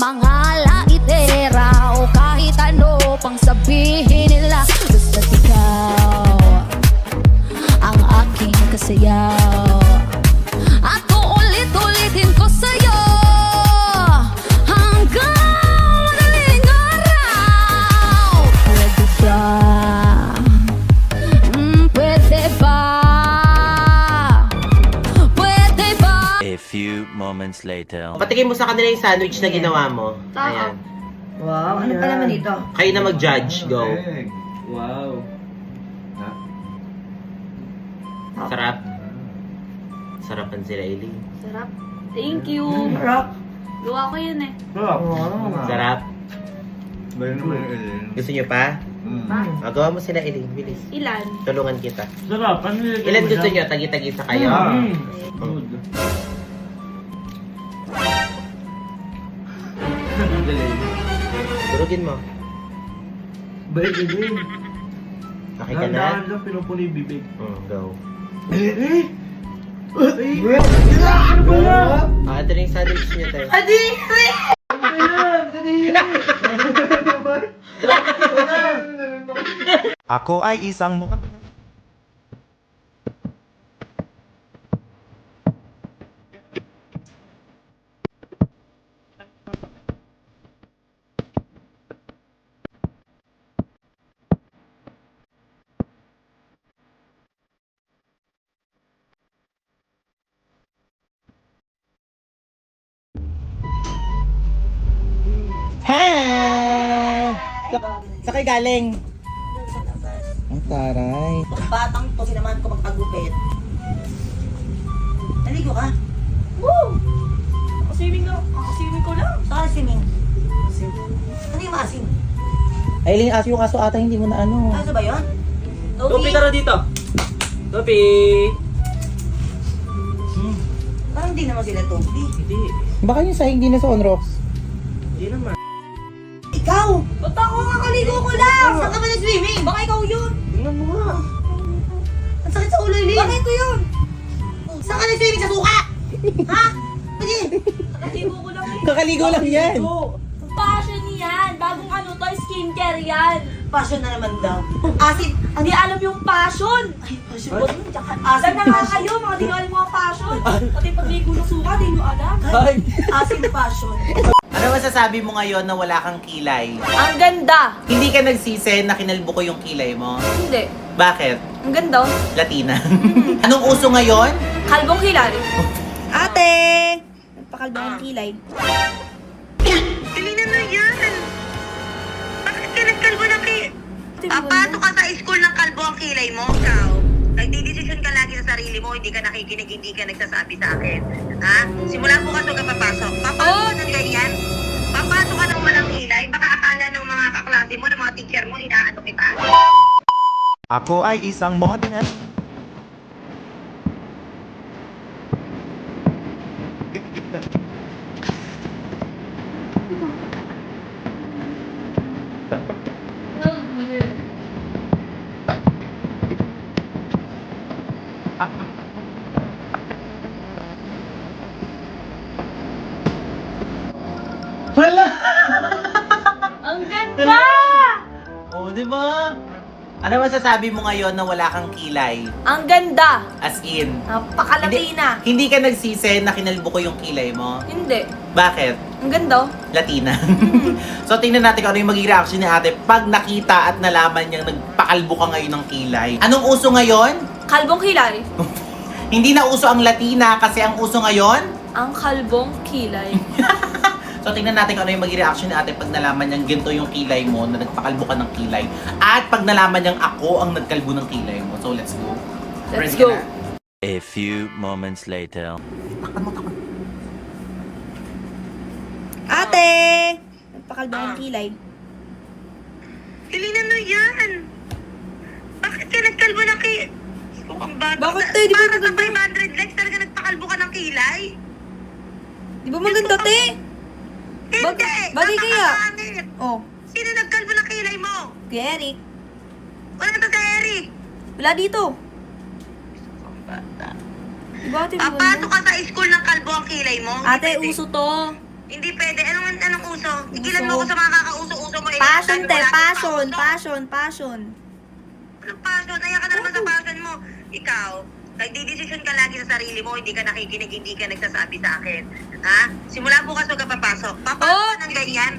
mga laitera o kahit ano pang sabihin nila, basta't ikaw ang aking kasayaw. At uulit-ulitin ko sa'yo hanggang madaling araw. Pwede ba? Pwede ba? Pwede ba? A few moments later. Patikin mo sa kanila yung sandwich na ginawa mo. Ayan. Wow, ano pa naman ito? Kayo na mag-judge. Go. Wow. Sarap. Sarapan sila, Eileen. Sarap. Thank you. Rock. Gawa ko yun eh. Sarap. Bayan naman yung Ellen. Gusto nyo pa? Pa? Magawa mo sila, Eileen. Bilis. Ilan? Tulungan kita. Sarap. Ano yun? Ilan gusto nyo? Tagi-tagi sa kayo. Good. Durugin mo. Bayan din. Okay ka na? Dahan lang pinupuli bibig. Go. Ano ba yan? Ito na yung sandwich nyo tayo. Ako ay isang mukha. Hi! Sa kayo galing? Ang taray. Batang to, sinamahan ko magpagupit. Naligo ka? Woo! Swimming ko lang. Saan swimming? Ano yung maasim? Aileen, yung aso ata hindi mo na ano. Ano ba yun? Topi tara dito. Topi. Parang di naman sila topi. Hindi. Baka yung sahing di na sa Onrox. Hindi naman. Ikaw! Ba't ako kakaligo ko lang? Saan ka ba nag-swimming? Baka ikaw yun. Tingnan mo nga. Ang sakit sa ulo, Eileen. Bakit ko yun? Saan ka nag-swimming? Sa suka? Ha? Pwede. Nakatibo ko lang eh. Kakaligo lang yan. Passion yan. Bagong ano to, skincare yan. Passion na naman daw. Acid. Hindi alam yung passion. Ay, passion. Asan na nga kayo, mga di nyo alam mga passion. Pati pagligo ng suka, di nyo alam. Acid passion. Ano masasabi mo ngayon na wala kang kilay? Ang ganda. Hindi ka nagsisi na kinalbo ko yung kilay mo? Hindi. Bakit? Ang ganda. Latina. Anong uso ngayon? Kalbong hilari. Ate! Nagpakalbo ang kilay. Elena na yan. Bakit ka nagkalbo ng kilay? Papasok ka sa school ng kalbo ang kilay mo, ikaw. Nagdidesisyon ka lagi sa sarili mo, hindi ka nakikinig, hindi ka nagsasabi sa akin. Ha? Simula bukas huwag ka papasok. Papasok ka ng ganyan. Papasok ka ng walang kilay. Baka akala ng mga kaklase mo, ng mga teacher mo, inaano kita. Ako ay isang model. Ang ganda! Oh, di ba? Ano masasabi mo ngayon na wala kang kilay? Ang ganda. As in, Napakalatina. hindi ka nagsisi na kinalbo ko yung kilay mo? Hindi. Bakit? Ang ganda. Latina. So tingnan natin kung ano yung magiging reaction ni ate pag nakita at nalaman niyang nagpakalbo ka ngayon ng kilay. Anong uso ngayon? Kalbong hilari. Hindi na uso ang Latina kasi ang uso ngayon? Ang kalbong kilay. So tingnan natin kung ano yung magiging reaction ni ate pag nalaman niyang ginto yung kilay mo, na nagpakalbo ka ng kilay. At pag nalaman niyang ako ang nagkalbo ng kilay mo. So let's go. Let's Ready ka go. na? A few moments later. Ate! Nagpakalbo ang kilay. Elena na yan. Bakit ka nagkalbo ng kilay? Ang bata. Bakit tayo? Di ba Para sa maganda? 500 likes talaga nagpakalbo ka ng kilay? Di ba maganda, te? Hindi! Bagay kaya? Napakapangit. Oh, Sino nagkalbo ng kilay mo? Kuya Eric. Wala to sa Eric. Wala dito. Diba ate? Papasok ka sa school ng kalbo ang kilay mo? Ate, Hindi pwede. uso to. Hindi pwede. Anong uso? Tigilan mo ako sa mga kakauso-uso mo. Passion, Dahil te. wala kang Passion, pauso. passion, passion. Anong passion? Ayaw ka na naman sa passion mo. Ikaw, nagdidesisyon ka lagi sa sarili mo, hindi ka nakikinig, hindi ka nagsasabi sa akin. Ha? Simula bukas huwag ka papasok. Papasok ka ng ganyan.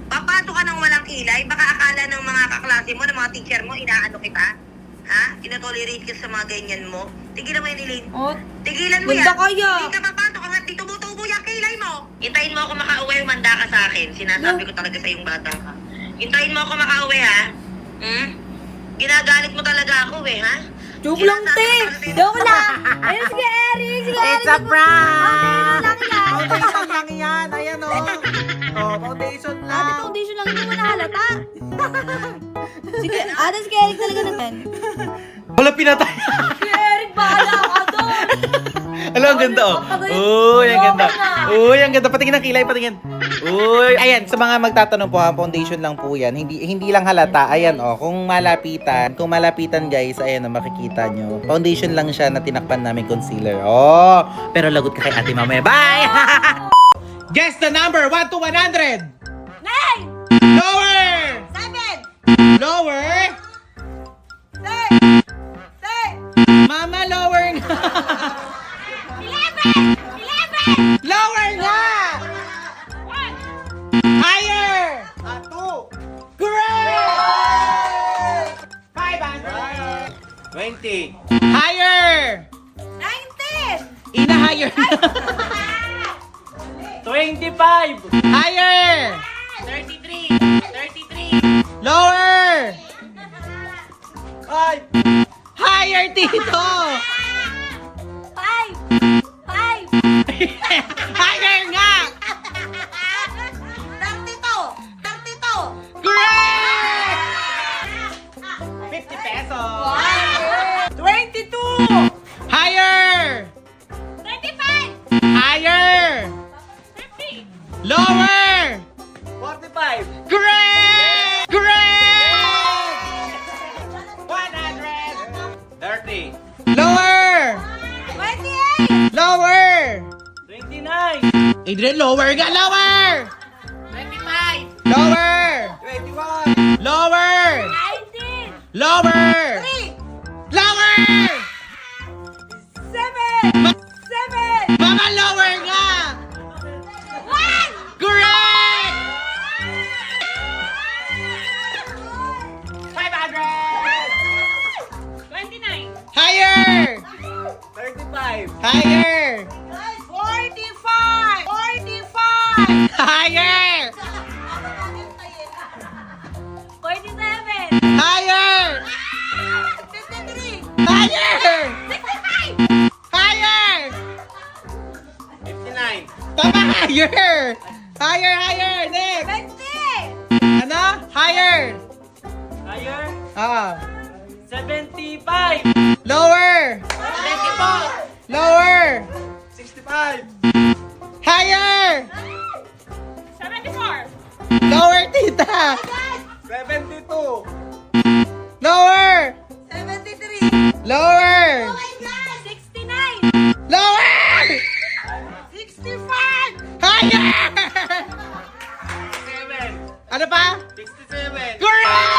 Papasok ka ng walang kilay. Baka akala ng mga kaklase mo, ng mga teacher mo, inaano kita. Ha? Inotolerate ka sa mga ganyan mo. Tigilan mo yan, Elaine. Oh, Tigilan mo yan. ganda kaya. Hindi ka papasok hanggat di tumutubo yung kilay mo. Hintayin mo ako makauwi, humanda ka sa akin. Sinasabi ko talaga sa yung bata ka. Hintayin mo ako makauwi, ha? Ginagalit mo talaga ako, ha? Joke lang, te. Joke lang. Ayun, sige, Eric. Sige, Eric. It's a prank! Lang yan. Foundation lang yan. Ayan o. Oh, foundation Ate, lang. foundation lang. Hindi mo nahalata. Sige, ate, sige, Eric talaga naman. Wala pinatay. Si Eric, bahala ka doon. Alam, ang ganda oh. Uy, ang ganda. Uy, ang ganda. Patingin ng kilay, patingin. Uy. Ayan, sa mga magtatanong po ha, foundation lang po yan. Hindi lang halata. Ayan oh, kung malapitan guys, ayan oh, makikita nyo. Foundation lang siya na tinakpan namin concealer. Oh, pero lagot ka kay ate mamaya. Bye! Guess the number 1 to 100. 9! Lower! 7! Lower! 6! Mama, lower nga! 11! Lower nga! Higher! 2! Great! 500! 20. Higher! 19! Ina, higher! 25. Higher! 33! 33! Lower! Ay! Higher, Tito! 5! 5! Higher nga! 32! Great! 50 pesos! 22! Higher! 25! Higher! 50! Lower! 45. Great! Great! 100! 30. Lower! 28! Lower! 29. Adrian, lower nga! Lower! 25! Lower! 21. Lower! 19! Lower! 3! Lower! 7! 7! Mama, lower nga! 1! Great! 500! 29! Higher! 35. Higher! 45! 45! Higher! 47! Higher! 53! Higher! 65! Higher! 59. Papa, higher! Higher, higher! Next! 20! Ano? Higher! Higher. Ah. 75. Lower! 74. Lower! 65. Higher! 74! Lower, tita! 72. Lower! 73! Lower! 69! Lower! 65! Higher! 7. Ano pa? 67. Correct!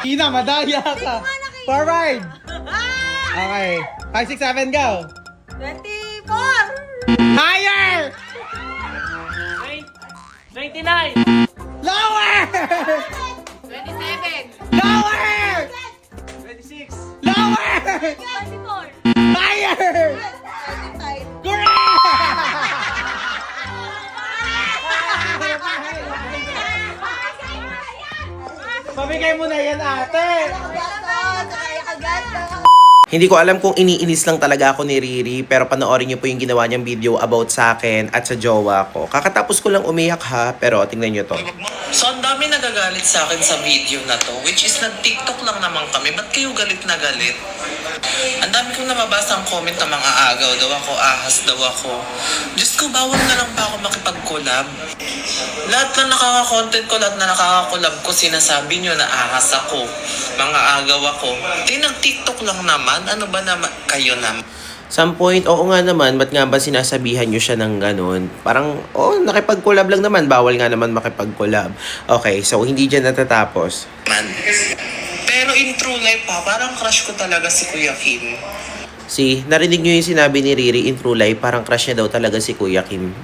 Ina, madaya ka. Forward! Okay. 5, 6, 7, go! 24! Higher! 29. Lower! 27! Lower! 26. Lower! 24! Higher! 25! Correct! Pabigay mo na yan, ate! Hindi ko alam kung iniinis lang talaga ako ni Riri, pero panoorin niyo po yung ginawa niyang video about sa akin at sa jowa ko. Kakatapos ko lang umiyak ha, pero tingnan niyo to. So, ang dami nagagalit sa akin sa video na to, which is nag-TikTok lang naman kami. Ba't kayo galit na galit? Ang dami kong nababasa ang comment ng mga agaw daw ako, ahas daw ako. Diyos ko, bawal na lang ba ako makipag-collab? Lahat na nakaka-content ko, lahat na nakaka-collab ko, sinasabi nyo na ahas ako, mga agaw ako. Di nag-TikTok lang naman, ano ba naman kayo naman? Some point, oo nga naman, ba't nga ba sinasabihan nyo siya ng ganun? Parang, nakipag-collab lang naman, bawal nga naman makipag-collab. Okay, so hindi dyan natatapos. Man. Pero in true life pa, parang crush ko talaga si Kuya Kim. See, narinig nyo yung sinabi ni Riri in true life, parang crush niya daw talaga si Kuya Kim.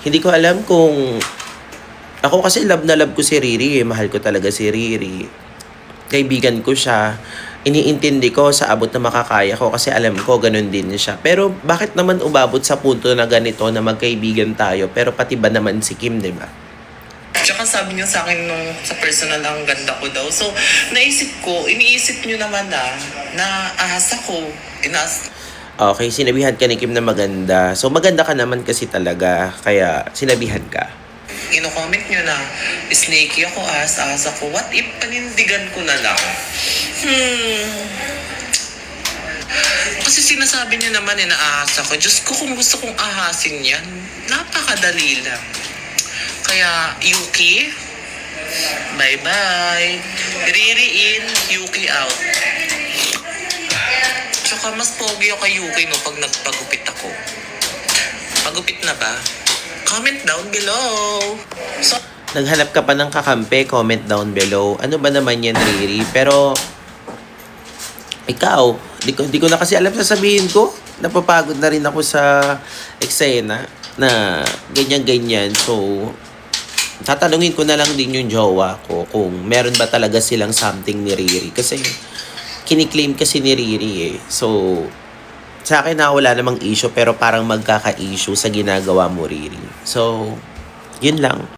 Hindi ko alam kung... Ako kasi love na love ko si Riri eh. Mahal ko talaga si Riri. Kaibigan ko siya. Iniintindi ko sa abot na makakaya ko kasi alam ko ganun din siya. Pero bakit naman umabot sa punto na ganito na magkaibigan tayo pero pati ba naman si Kim, di ba? Tsaka sabi niyo sa akin nung sa personal ang ganda ko daw. So, iniisip niyo naman na ahas ako. Okay, sinabihan ka ni Kim na maganda. So maganda ka naman kasi talaga. Kaya sinabihan ka. Ino-comment niyo na, snaky ako, ahas ako. What if panindigan ko na lang? Kasi sinasabi niyo naman na ahas ako. Diyos ko, kung gusto kong ahasin yan, napakadali lang. Kaya, Yuki, bye-bye. Riri in, Yuki out. Tsaka mas pogi ako kay Yuki no pag nagpagupit ako. Pagupit na ba? Comment down below. So, Naghanap ka pa ng kakampi, comment down below. Ano ba naman yan, Riri? Pero, ikaw, di ko na kasi alam sasabihin ko. Napapagod na rin ako sa eksena na ganyan-ganyan. So, tatanungin ko na lang din yung jowa ko kung meron ba talaga silang something ni Riri. Kasi, kiniklaim kasi ni Riri eh. So, sa akin na wala namang issue pero parang magkaka-issue sa ginagawa mo, Riri. So, yun lang.